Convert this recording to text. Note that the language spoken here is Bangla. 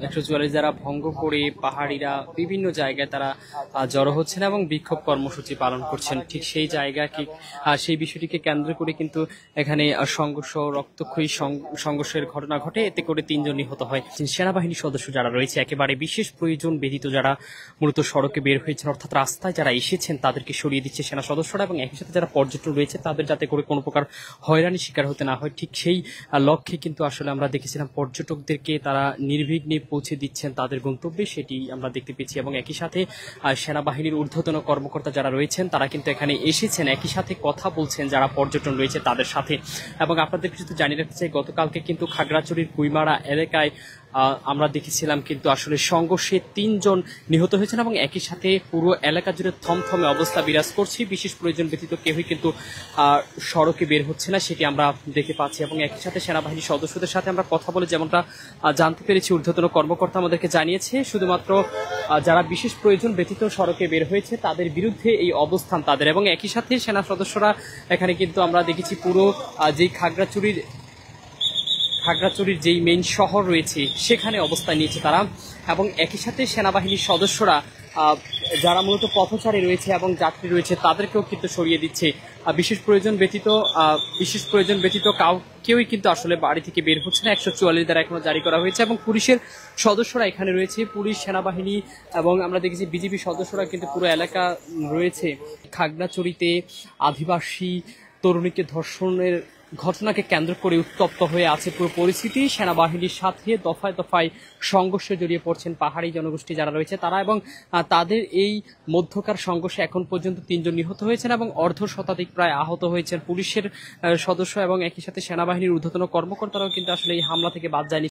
144 যারা ভঙ্গ করে পাহাড়িরা বিভিন্ন জায়গায় তারা জড়ো হচ্ছেন এবং বিক্ষোভ কর্মসূচি পালন করছেন। ঠিক সেই জায়গাকে সেই বিষয়টিকে কেন্দ্র করে কিন্তু এখানে সংঘর্ষ রক্তক্ষয়ী সংঘর্ষের ঘটনা ঘটে। এতে করে 3 জন নিহত হয়। সেনাবাহিনীর সদস্য যারা রয়েছে একেবারে বিশেষ প্রয়োজন ব্যতীত যারা মূলত সড়কে বের হয়েছেন অর্থাৎ রাস্তায় যারা এসেছেন তাদেরকে সরিয়ে দিচ্ছে সেনা সদস্যরা এবং একই সাথে যারা পর্যটন রয়েছে তাদের যাতে করে কোনো প্রকার হয়রানির শিকার হতে না হয় ঠিক সেই লক্ষ্যে কিন্তু আসলে আমরা দেখেছিলাম পর্যটকদেরকে তারা নির্বিঘ্নে পৌঁছে দিচ্ছেন তাদের গন্তব্যে, সেটি আমরা দেখতে পেয়েছি। এবং একই সাথে সেনাবাহিনীর ঊর্ধ্বতন কর্মকর্তা যারা রয়েছেন তারা কিন্তু এখানে এসেছেন, একই সাথে কথা বলছেন যারা পর্যটন রয়েছে তাদের সাথে। এবং আপনাদের কিছু জানিয়ে রাখতে চাই, গতকালকে কিন্তু খাগড়াছড়ির কুইমারা এলাকায় আমরা দেখেছিলাম কিন্তু আসলে সংঘর্ষে 3 জন নিহত হয়েছেন এবং একই সাথে পুরো এলাকা জুড়ে থমথমে অবস্থা বিরাজ করছে। বিশেষ প্রয়োজন ব্যতীত কেউই কিন্তু সড়কে বের হচ্ছে না, সেটি আমরা দেখতে পাচ্ছি। এবং একই সাথে সেনাবাহিনীর সদস্যদের সাথে আমরা কথা বলে যেমনটা জানতে পেরেছি, ঊর্ধ্বতন কর্মকর্তা আমাদেরকে জানিয়েছে যেশুধুমাত্র যারা বিশেষ প্রয়োজন ব্যতীত সড়কে বের হয়েছে তাদের বিরুদ্ধে এই অবস্থান তাদের। এবং একই সাথে সেনা সদস্যরা এখানে কিন্তু আমরা দেখেছি পুরো যেই খাগড়াছড়ির যেই মেইন শহর রয়েছে সেখানে অবস্থান নিয়েছে তারা। এবং একই সাথে সেনাবাহিনীর সদস্যরা যারা মূলত পথচারী রয়েছে এবং যাত্রী রয়েছে তাদেরকেও কিন্তু সরিয়ে দিচ্ছে। বিশেষ প্রয়োজন ব্যতীত কেউই কিন্তু আসলে বাড়ি থেকে বের হচ্ছে না। 144 দ্বারা এখনো জারি করা হয়েছে এবং পুলিশের সদস্যরা এখানে রয়েছে, পুলিশ সেনাবাহিনী এবং আমরা দেখেছি বিজিবি সদস্যরা কিন্তু পুরো এলাকা রয়েছে। খাগড়াছড়িতে আদিবাসী তরুণীকে ধর্ষণের ঘটনাকে কেন্দ্র করে উত্তপ্ত হয়ে আছে পুরো পরিস্থিতি। সেনাবাহিনীর সাথে দফায় দফায় সংঘর্ষে জড়িয়ে পড়ছেন পাহাড়ি জনগোষ্ঠী যারা রয়েছে তারা। এবং তাদের এই মধ্যকার সংঘর্ষে এখন পর্যন্ত 3 জন নিহত হয়েছেন এবং অর্ধশতাধিক প্রায় আহত হয়েছেন পুলিশের সদস্য এবং একই সাথে সেনাবাহিনীর ঊর্ধ্বতন কর্মকর্তারাও কিন্তু আসলে এই হামলা থেকে বাদ যায়নি।